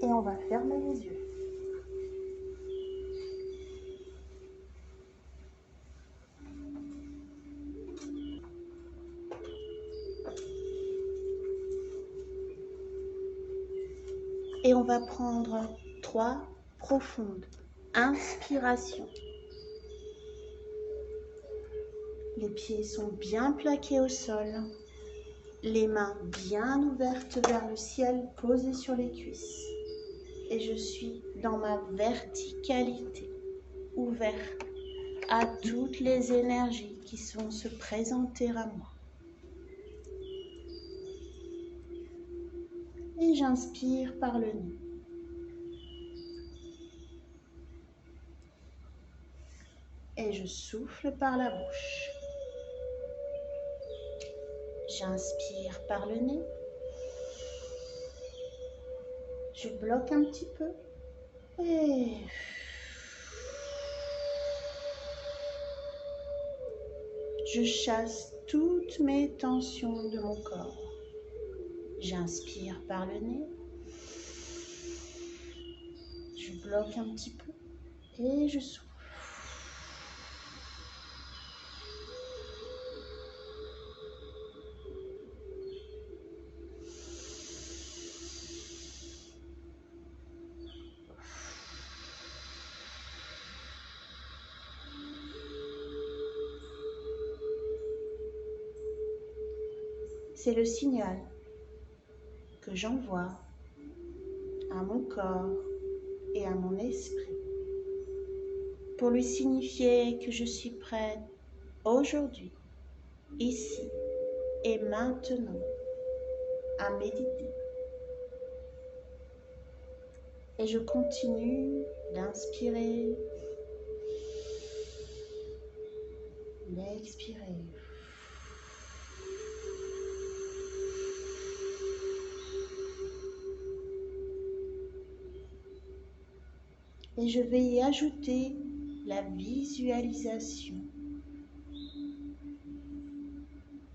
et on va fermer les yeux. Et on va prendre 3 profondes inspirations. Les pieds sont bien plaqués au sol, les mains bien ouvertes vers le ciel, posées sur les cuisses. Et je suis dans ma verticalité, ouverte à toutes les énergies qui vont se présenter à moi. Et j'inspire par le nez. Et je souffle par la bouche. J'inspire par le nez. Je bloque un petit peu. Et je chasse toutes mes tensions de mon corps. J'inspire par le nez. Je bloque un petit peu. Et je souffle. C'est le signal que j'envoie à mon corps et à mon esprit pour lui signifier que je suis prête aujourd'hui, ici et maintenant à méditer. Et je continue d'inspirer, d'expirer. Et je vais y ajouter la visualisation.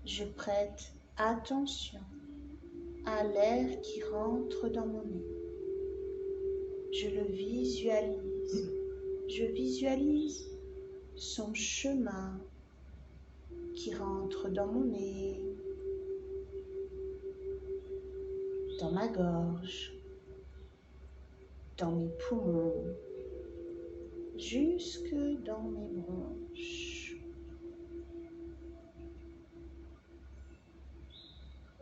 Je prête attention à l'air qui rentre dans mon nez. Je le visualise. Je visualise son chemin qui rentre dans mon nez, dans ma gorge, dans mes poumons, jusque dans mes bronches.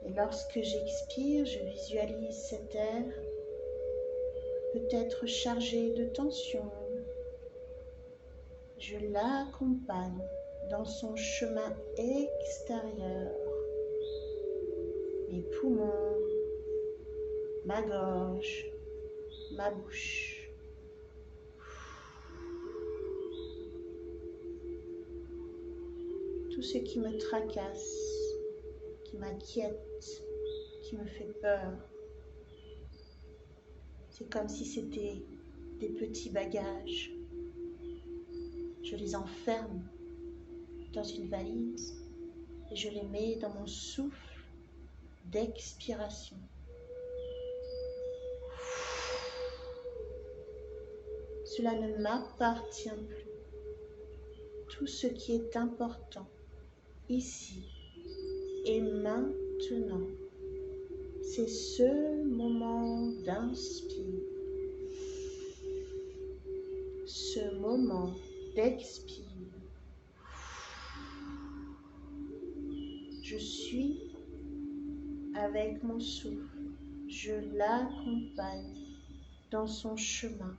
Et lorsque j'expire, je visualise cet air peut-être chargé de tension. Je l'accompagne dans son chemin extérieur, mes poumons, ma gorge, ma bouche. Tout ce qui me tracasse, qui m'inquiète, qui me fait peur. C'est comme si c'était des petits bagages. Je les enferme dans une valise et je les mets dans mon souffle d'expiration. Cela ne m'appartient plus. Tout ce qui est important, ici et maintenant, c'est ce moment d'inspire, ce moment d'expire. Je suis avec mon souffle, je l'accompagne dans son chemin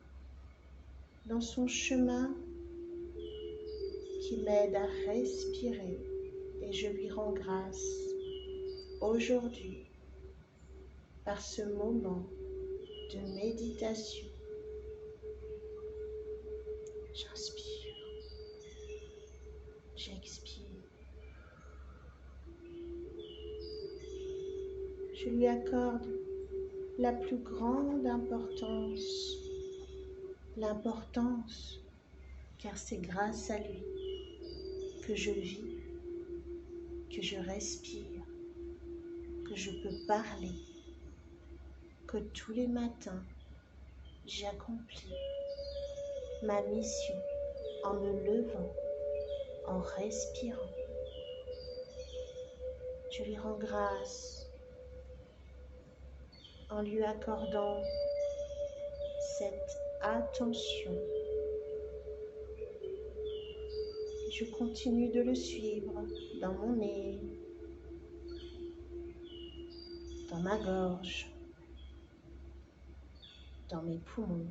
qui m'aide à respirer et je lui rends grâce aujourd'hui par ce moment de méditation. J'inspire, j'expire. Je lui accorde la plus grande importance, car c'est grâce à lui que je vis, que je respire, que je peux parler, que tous les matins j'accomplis ma mission en me levant, en respirant. Je lui rends grâce en lui accordant cette attention. Je continue de le suivre dans mon nez, dans ma gorge, dans mes poumons.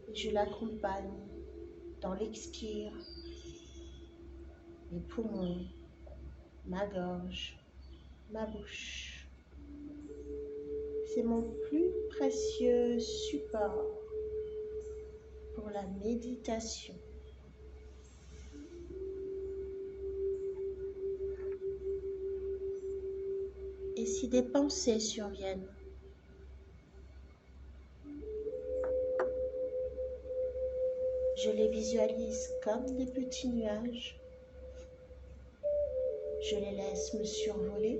Et je l'accompagne dans l'expire, mes poumons, ma gorge, ma bouche. C'est mon plus précieux support pour la méditation. Et si des pensées surviennent, je les visualise comme des petits nuages. Je les laisse me survoler.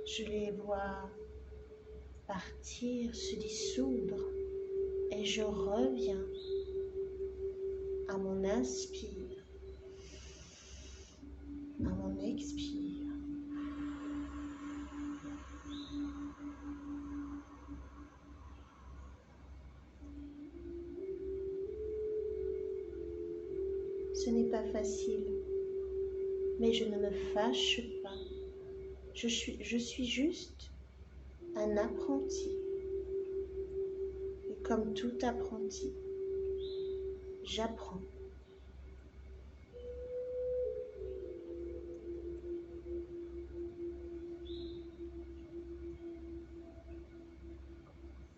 Je les vois partir, se dissoudre. Et je reviens à mon inspire, à mon expire. Ce n'est pas facile, mais je ne me fâche pas. Je suis juste un apprenti. Et comme tout apprenti, j'apprends.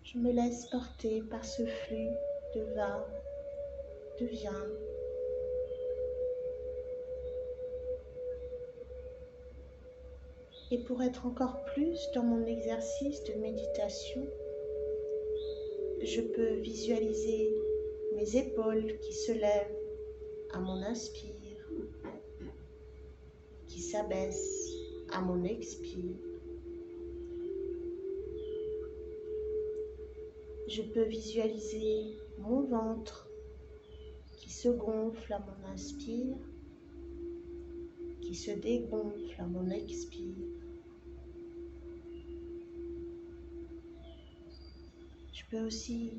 Je me laisse porter par ce flux de va, de vient. Et pour être encore plus dans mon exercice de méditation, je peux visualiser mes épaules qui se lèvent à mon inspire, qui s'abaissent à mon expire. Je peux visualiser mon ventre qui se gonfle à mon inspire, qui se dégonfle à mon expire. Je peux aussi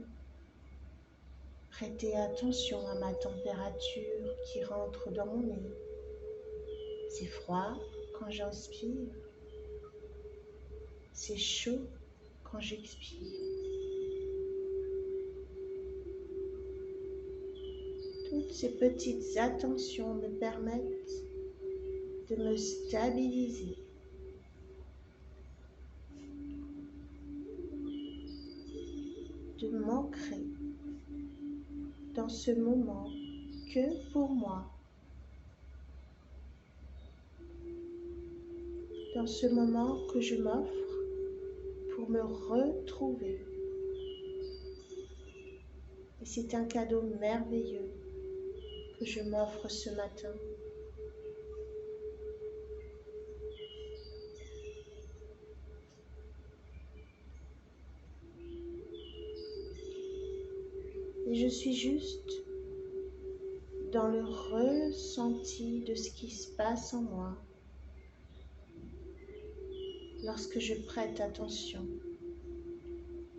prêter attention à ma température qui rentre dans mon nez. C'est froid quand j'inspire, c'est chaud quand j'expire. Toutes ces petites attentions me permettent de me stabiliser, de m'ancrer dans ce moment que pour moi, dans ce moment que je m'offre pour me retrouver. Et c'est un cadeau merveilleux que je m'offre ce matin. Et je suis juste dans le ressenti de ce qui se passe en moi lorsque je prête attention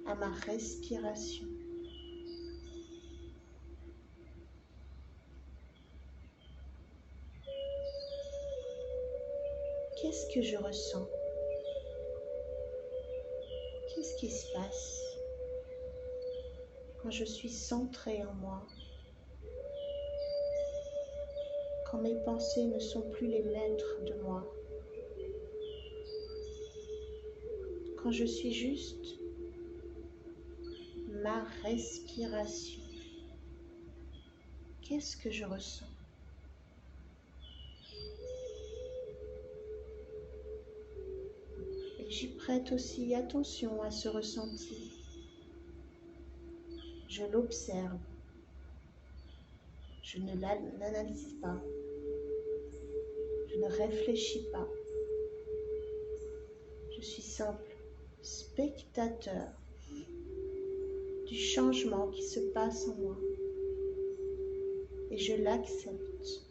à ma respiration. Qu'est-ce que je ressens? Qu'est-ce qui se passe quand je suis centrée en moi? Quand mes pensées ne sont plus les maîtres de moi? Quand je suis juste ma respiration? Qu'est-ce que je ressens? Et j'y prête aussi attention à ce ressenti. Je l'observe. Je ne l'analyse pas. Je ne réfléchis pas. suis simple spectateur du changement qui se passe en moi. Et je l'accepte,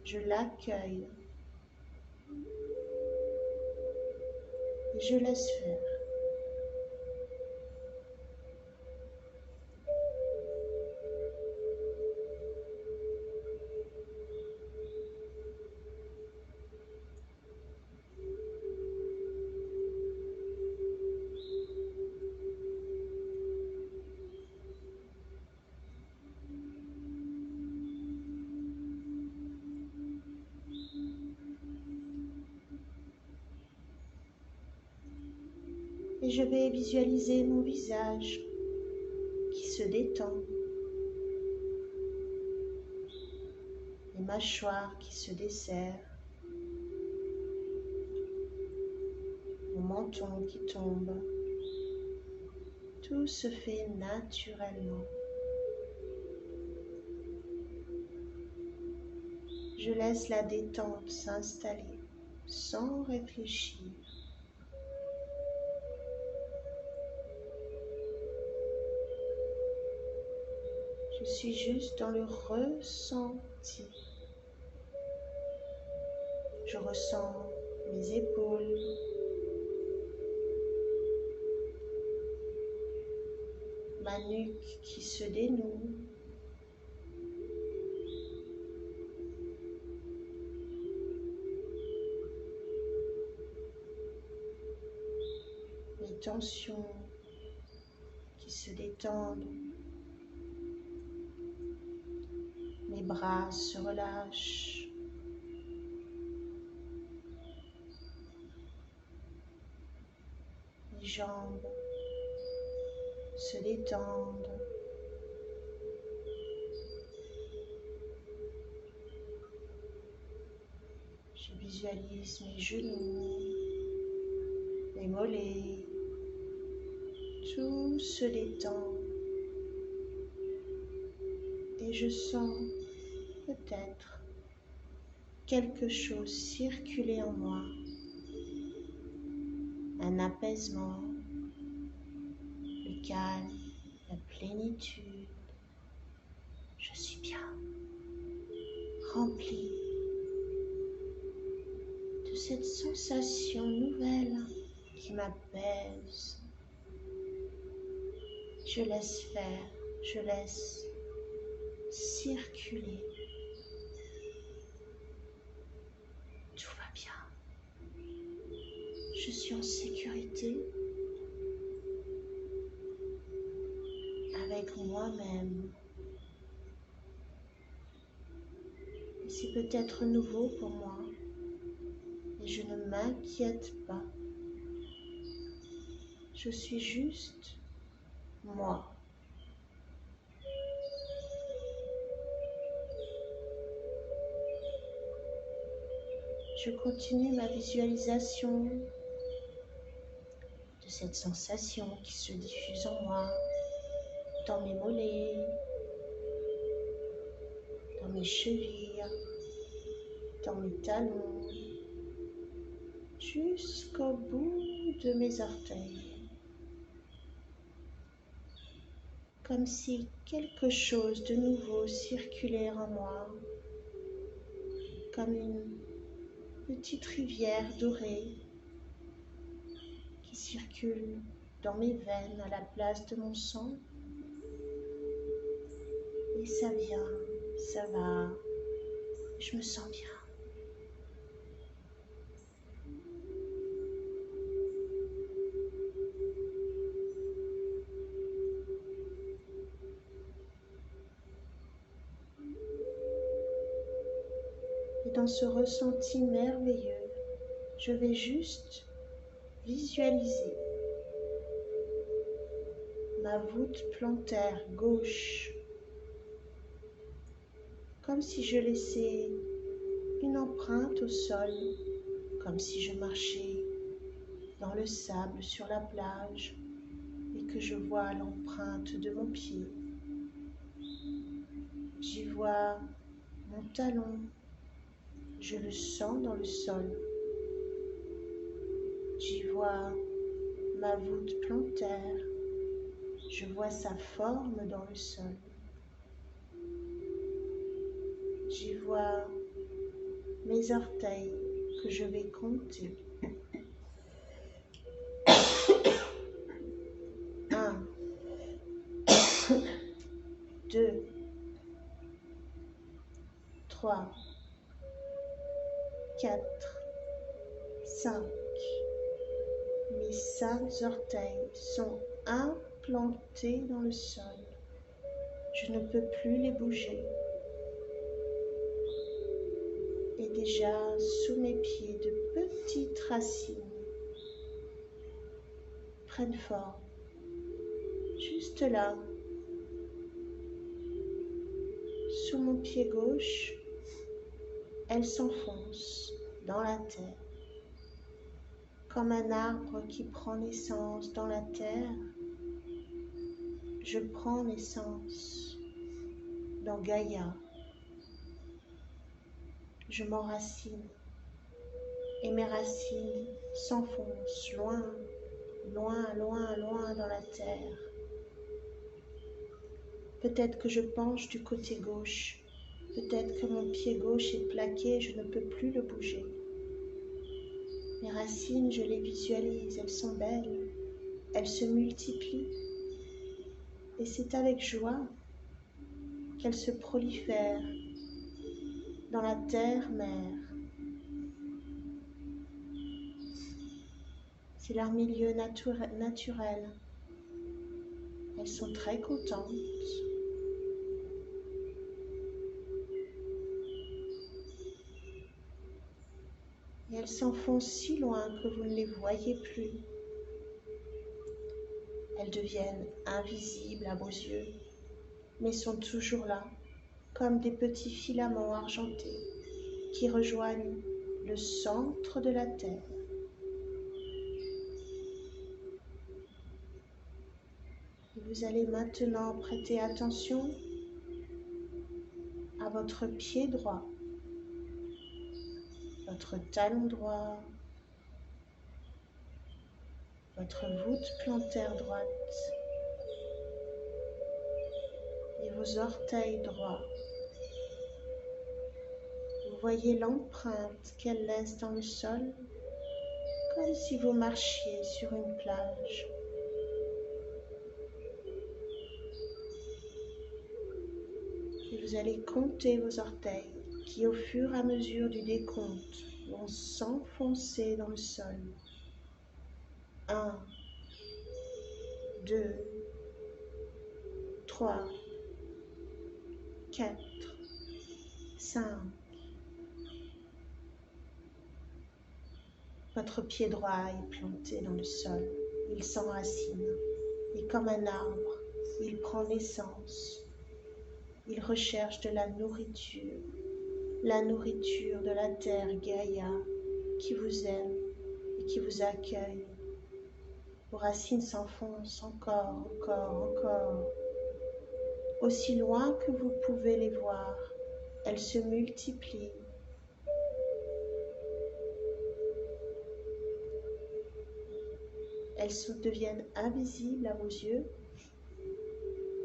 je l'accueille et je laisse faire. Et je vais visualiser mon visage qui se détend, les mâchoires qui se desserrent, mon menton qui tombe. Tout se fait naturellement. Je laisse la détente s'installer sans réfléchir. Je suis juste dans le ressenti. Je ressens mes épaules, ma nuque qui se dénoue, mes tensions qui se détendent, mes bras se relâchent. Mes jambes se détendent. Je visualise mes genoux, mes mollets. Tout se détend. Et je sens peut-être quelque chose circuler en moi. Un apaisement, le calme, la plénitude. Je suis bien remplie de cette sensation nouvelle qui m'apaise. Je laisse faire, je laisse circuler. Tout va bien. Je suis en sécurité avec moi-même. Et c'est peut-être nouveau pour moi. Et je ne m'inquiète pas. Je suis juste moi. Je continue ma visualisation de cette sensation qui se diffuse en moi, dans mes mollets, dans mes chevilles, dans mes talons, jusqu'au bout de mes orteils. Comme si quelque chose de nouveau circulait en moi, comme une petite rivière dorée qui circule dans mes veines à la place de mon sang. Et ça vient, ça va, je me sens bien. Et dans ce ressenti merveilleux, je vais juste visualiser ma voûte plantaire gauche, comme si je laissais une empreinte au sol, comme si je marchais dans le sable sur la plage et que je vois l'empreinte de mon pied. J'y vois mon talon, je le sens dans le sol. J'y vois vois ma voûte plantaire, je vois sa forme dans le sol. J'y vois mes orteils que je vais compter. 1, 2, 3, 4, 5. Mes 5 orteils sont implantés dans le sol. Je ne peux plus les bouger. Et déjà sous mes pieds, de petites racines prennent forme. Juste là, sous mon pied gauche, elles s'enfoncent dans la terre. Comme un arbre qui prend naissance dans la terre, je prends naissance dans Gaïa. Je m'enracine et mes racines s'enfoncent loin, loin, loin, loin dans la terre. Peut-être que je penche du côté gauche, peut-être que mon pied gauche est plaqué, je ne peux plus le bouger. Mes racines, je les visualise, elles sont belles, elles se multiplient. Et c'est avec joie qu'elles se prolifèrent dans la terre-mère. C'est leur milieu naturel. Elles sont très contentes. Et elles s'enfoncent si loin que vous ne les voyez plus. Elles deviennent invisibles à vos yeux, mais sont toujours là, comme des petits filaments argentés qui rejoignent le centre de la Terre. Et vous allez maintenant prêter attention à votre pied droit, votre talon droit, votre voûte plantaire droite et vos orteils droits. Vous voyez l'empreinte qu'elle laisse dans le sol, comme si vous marchiez sur une plage. Et vous allez compter vos orteils qui, au fur et à mesure du décompte, vont s'enfoncer dans le sol. 1, 2, 3, 4, 5. Votre pied droit est planté dans le sol. Il s'enracine. Et comme un arbre, il prend naissance. Il recherche de la nourriture de la terre Gaïa qui vous aime et qui vous accueille. Vos racines s'enfoncent encore, encore, encore. Aussi loin que vous pouvez les voir, elles se multiplient. Elles deviennent invisibles à vos yeux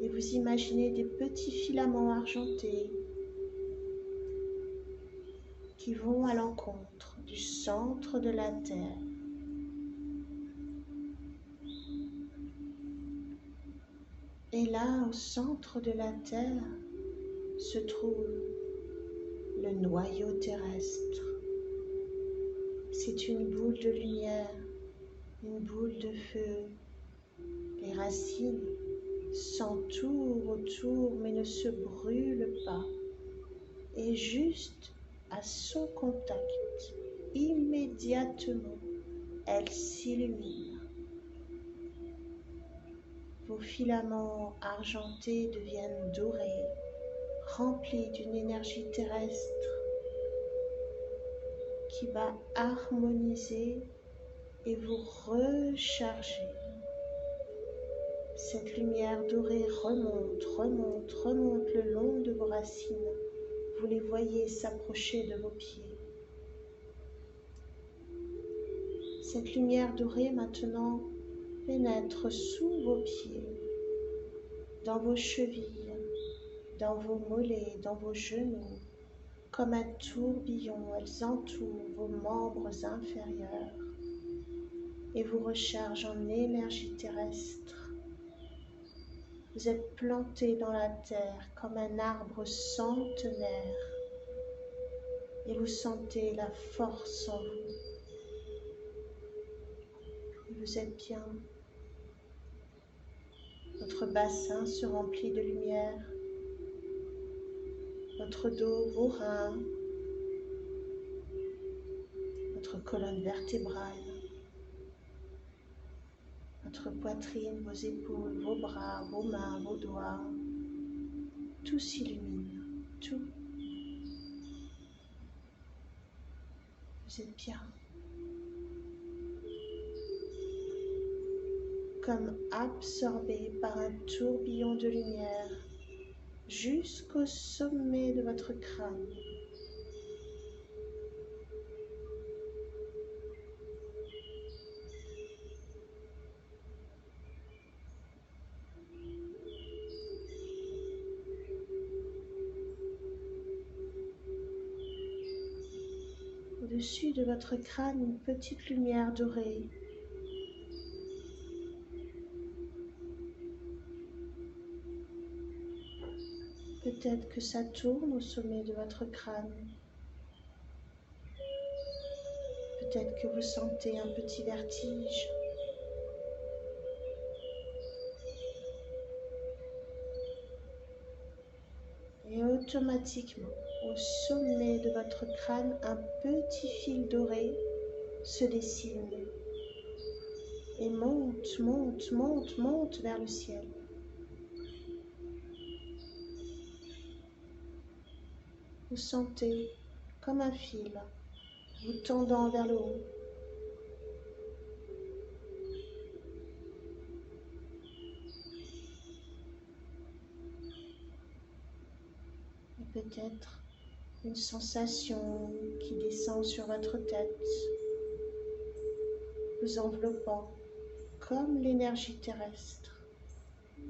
et vous imaginez des petits filaments argentés qui vont à l'encontre du centre de la Terre. Et là, au centre de la Terre, se trouve le noyau terrestre. C'est une boule de lumière, une boule de feu. Les racines s'entourent autour mais ne se brûlent pas. Et juste à son contact, immédiatement, elle s'illumine. Vos filaments argentés deviennent dorés, remplis d'une énergie terrestre qui va harmoniser et vous recharger. Cette lumière dorée remonte, remonte, remonte le long de vos racines. Vous les voyez s'approcher de vos pieds. cette lumière dorée maintenant pénètre sous vos pieds, dans vos chevilles, dans vos mollets, dans vos genoux. Comme un tourbillon, elles entourent vos membres inférieurs et vous rechargent en énergie terrestre. Vous êtes planté dans la terre comme un arbre centenaire et vous sentez la force en vous. Et vous êtes bien. Votre bassin se remplit de lumière. Votre dos, vos reins, votre colonne vertébrale, votre poitrine, vos épaules, vos bras, vos mains, vos doigts, tout s'illumine, tout. Vous êtes bien. Comme absorbé par un tourbillon de lumière jusqu'au sommet de votre crâne. Au-dessus de votre crâne, une petite lumière dorée. Peut-être que ça tourne au sommet de votre crâne. Peut-être que vous sentez un petit vertige. Et automatiquement, au sommet de votre crâne, un petit fil doré se dessine et monte, monte, monte, monte vers le ciel. Vous sentez comme un fil vous tendant vers le haut. Et peut-être une sensation qui descend sur votre tête, vous enveloppant comme l'énergie terrestre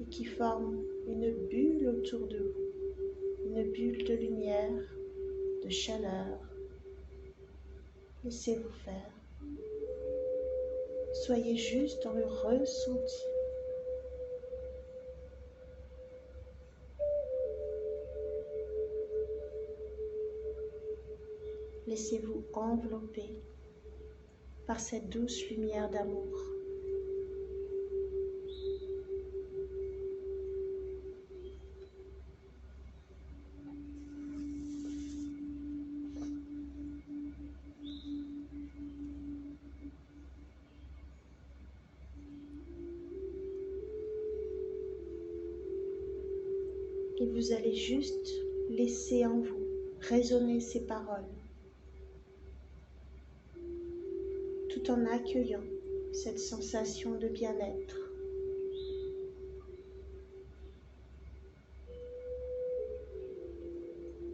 et qui forme une bulle autour de vous, une bulle de lumière, de chaleur. Laissez-vous faire. Soyez juste dans le ressenti. Laissez-vous envelopper par cette douce lumière d'amour. Et vous allez juste laisser en vous résonner ces paroles, tout en accueillant cette sensation de bien-être.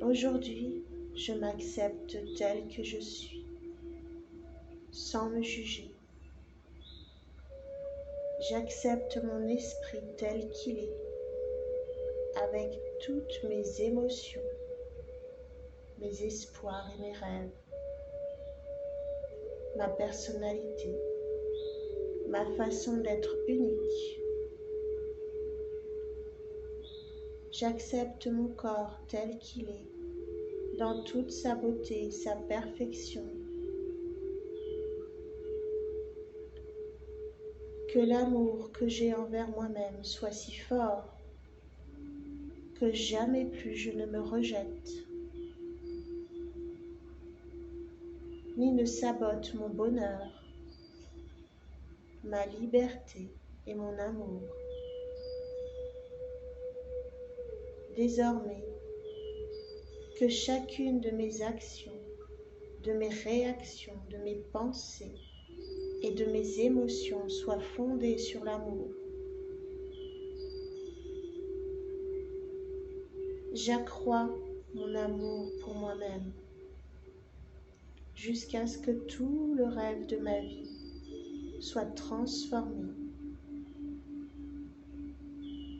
Aujourd'hui, je m'accepte tel que je suis, sans me juger. J'accepte mon esprit tel qu'il est, avec toutes mes émotions, mes espoirs et mes rêves, ma personnalité, ma façon d'être unique. J'accepte mon corps tel qu'il est, dans toute sa beauté et sa perfection. Que l'amour que j'ai envers moi-même soit si fort que jamais plus je ne me rejette, ni ne sabote mon bonheur, ma liberté et mon amour. Désormais, que chacune de mes actions, de mes réactions, de mes pensées et de mes émotions soit fondée sur l'amour. J'accrois mon amour pour moi-même jusqu'à ce que tout le rêve de ma vie soit transformée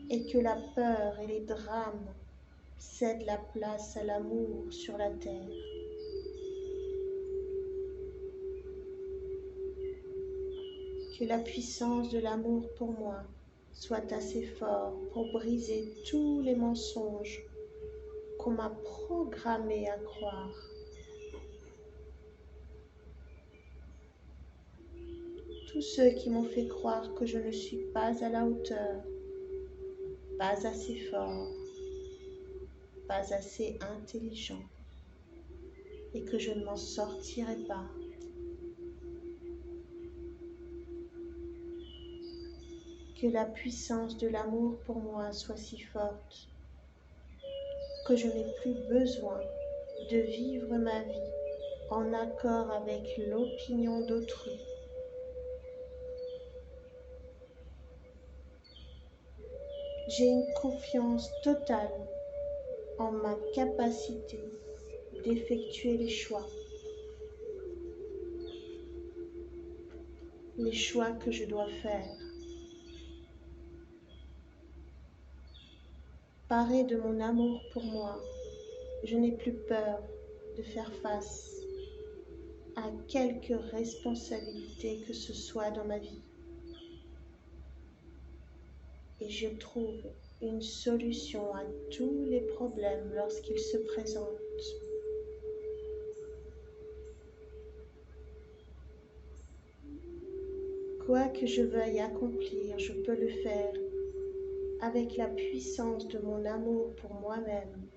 et que la peur et les drames cèdent la place à l'amour sur la terre. Que la puissance de l'amour pour moi soit assez fort pour briser tous les mensonges qu'on m'a programmé à croire. Tous ceux qui m'ont fait croire que je ne suis pas à la hauteur, pas assez fort, pas assez intelligent et que je ne m'en sortirai pas. Que la puissance de l'amour pour moi soit si forte que je n'ai plus besoin de vivre ma vie en accord avec l'opinion d'autrui. J'ai une confiance totale en ma capacité d'effectuer les choix que je dois faire. Parée de mon amour pour moi, je n'ai plus peur de faire face à quelque responsabilité que ce soit dans ma vie. Et je trouve une solution à tous les problèmes lorsqu'ils se présentent. Quoi que je veuille accomplir, je peux le faire avec la puissance de mon amour pour moi-même.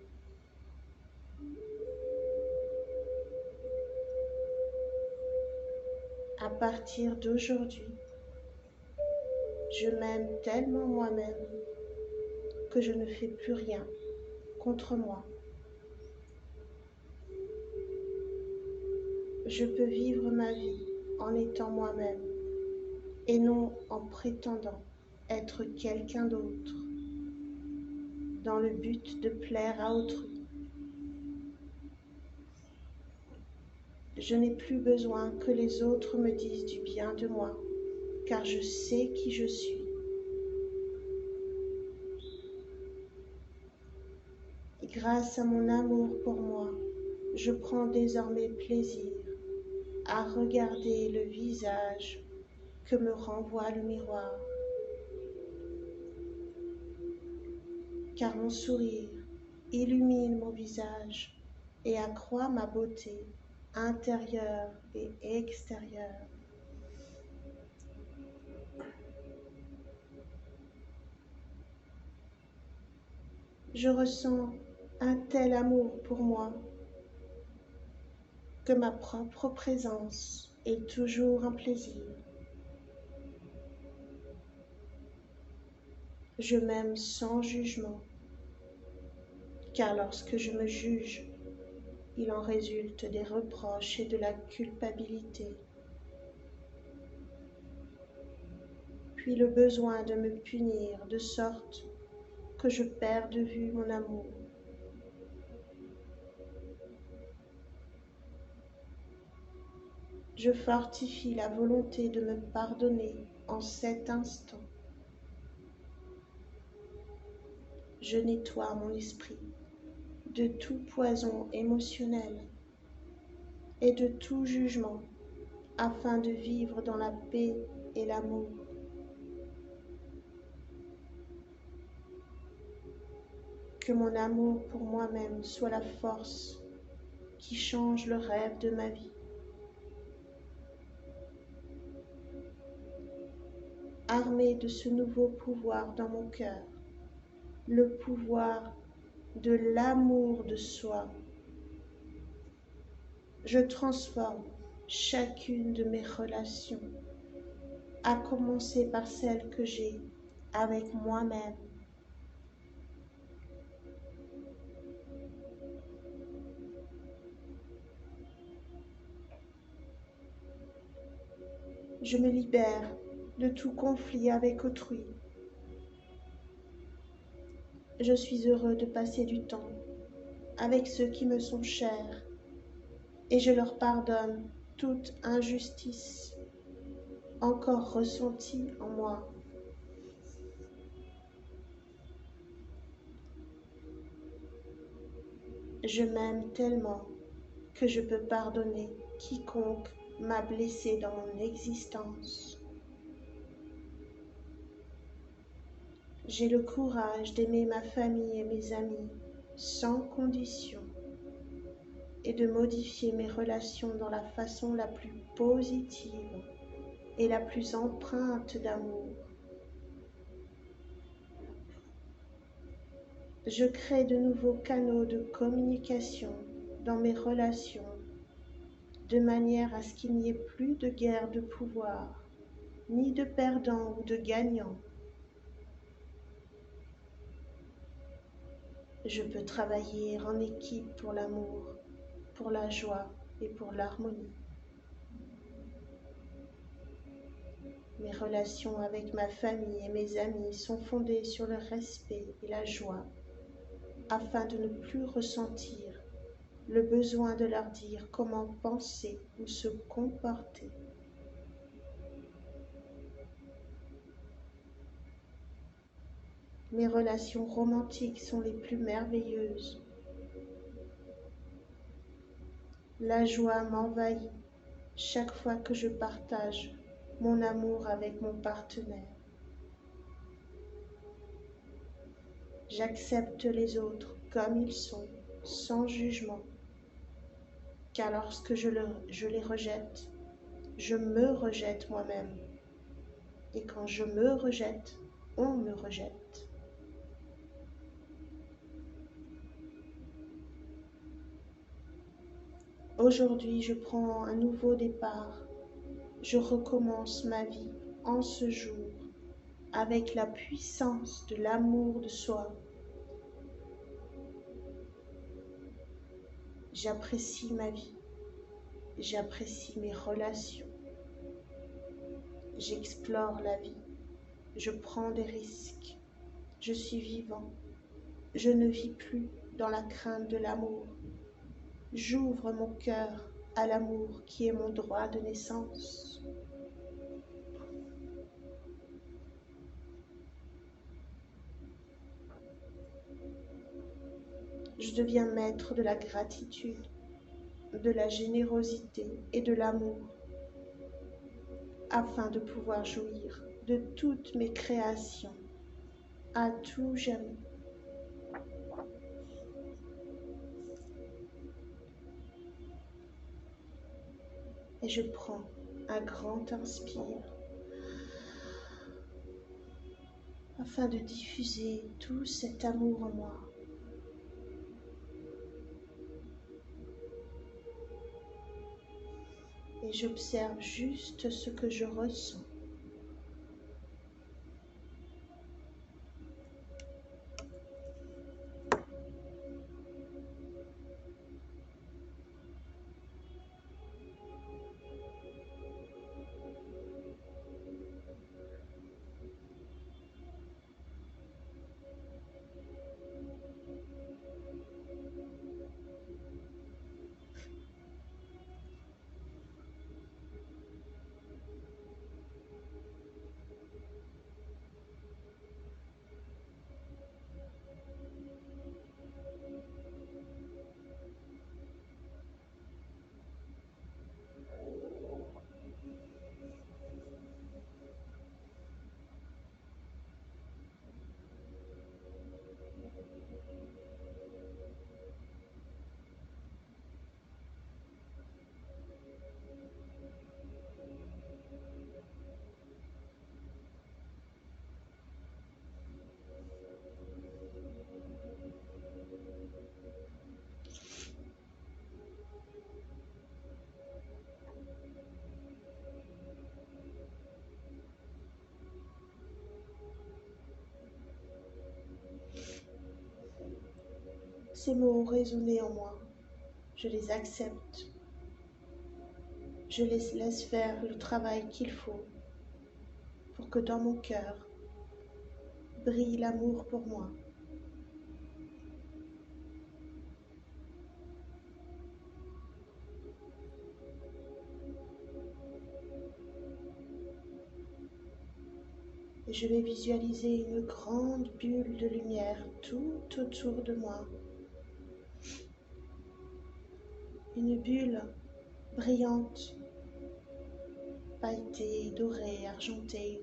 À partir d'aujourd'hui, je m'aime tellement moi-même que je ne fais plus rien contre moi. Je peux vivre ma vie en étant moi-même et non en prétendant être quelqu'un d'autre dans le but de plaire à autrui. Je n'ai plus besoin que les autres me disent du bien de moi, car je sais qui je suis. Et grâce à mon amour pour moi, je prends désormais plaisir à regarder le visage que me renvoie le miroir. Car mon sourire illumine mon visage et accroît ma beauté intérieure et extérieure. Je ressens un tel amour pour moi que ma propre présence est toujours un plaisir. Je m'aime sans jugement, car lorsque je me juge, il en résulte des reproches et de la culpabilité. Puis le besoin de me punir de sorte que je perds de vue mon amour. Je fortifie la volonté de me pardonner en cet instant. Je nettoie mon esprit de tout poison émotionnel et de tout jugement afin de vivre dans la paix et l'amour. Que mon amour pour moi-même soit la force qui change le rêve de ma vie. Armée de ce nouveau pouvoir dans mon cœur, le pouvoir de l'amour de soi, je transforme chacune de mes relations, à commencer par celle que j'ai avec moi-même. Je me libère de tout conflit avec autrui. Je suis heureux de passer du temps avec ceux qui me sont chers et je leur pardonne toute injustice. encore ressenti en moi. Je m'aime tellement que je peux pardonner quiconque m'a blessé dans mon existence. J'ai le courage d'aimer ma famille et mes amis sans condition et de modifier mes relations dans la façon la plus positive et la plus empreinte d'amour. Je crée de nouveaux canaux de communication dans mes relations de manière à ce qu'il n'y ait plus de guerre de pouvoir, ni de perdants ou de gagnants. Je peux travailler en équipe pour l'amour, pour la joie et pour l'harmonie. Mes relations avec ma famille et mes amis sont fondées sur le respect et la joie, afin de ne plus ressentir le besoin de leur dire comment penser ou se comporter. Mes relations romantiques sont les plus merveilleuses. La joie m'envahit chaque fois que je partage mon amour avec mon partenaire. J'accepte les autres comme ils sont, sans jugement, car lorsque je les rejette, je me rejette moi-même. Et quand je me rejette, on me rejette. Aujourd'hui, je prends un nouveau départ. Je recommence ma vie en ce jour avec la puissance de l'amour de soi. J'apprécie ma vie. J'apprécie mes relations. J'explore la vie. Je prends des risques. Je suis vivant. Je ne vis plus dans la crainte de l'amour. J'ouvre mon cœur à l'amour qui est mon droit de naissance. Je deviens maître de la gratitude, de la générosité et de l'amour, afin de pouvoir jouir de toutes mes créations à tout jamais. Et je prends un grand inspire afin de diffuser tout cet amour en moi. Et j'observe juste ce que je ressens. Ces mots ont résonné en moi. Je les accepte. Je les laisse faire le travail qu'il faut pour que dans mon cœur brille l'amour pour moi. Et je vais visualiser une grande bulle de lumière tout autour de moi. Une bulle brillante, pailletée, dorée, argentée.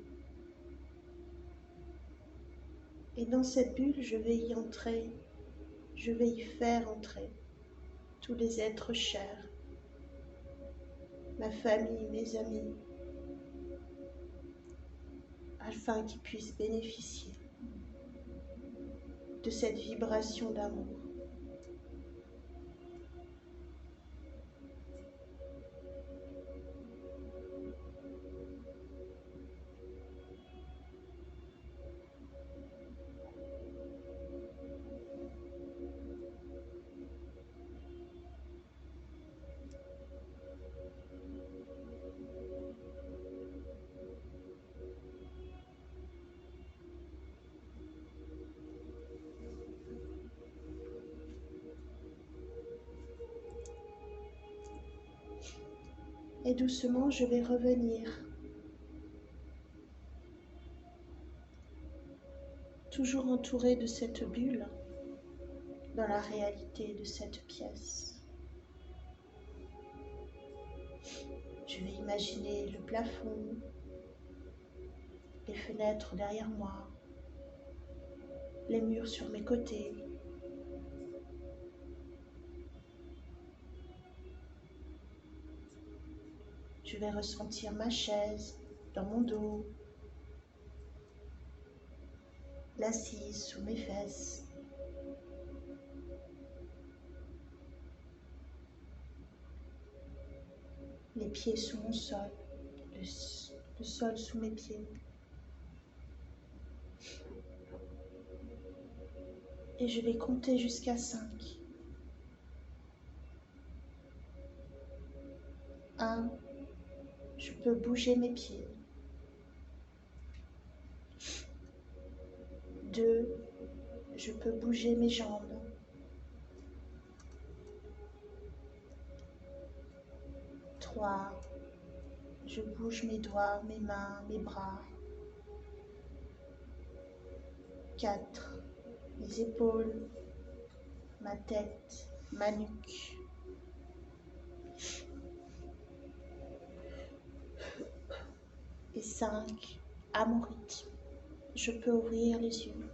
Et dans cette bulle, je vais y entrer, je vais y faire entrer tous les êtres chers, ma famille, mes amis, afin qu'ils puissent bénéficier de cette vibration d'amour. Et doucement, je vais revenir, toujours entourée de cette bulle, dans la réalité de cette pièce. Je vais imaginer le plafond, les fenêtres derrière moi, les murs sur mes côtés. Je vais ressentir ma chaise dans mon dos, l'assise sous mes fesses. Les pieds sous mon sol, le sol sous mes pieds. Et je vais compter jusqu'à 5. 1, je peux bouger mes pieds. 2, je peux bouger mes jambes. 3, je bouge mes doigts, mes mains, mes bras. 4, mes épaules, ma tête, ma nuque. Et 5, à mon rythme, je peux ouvrir les yeux.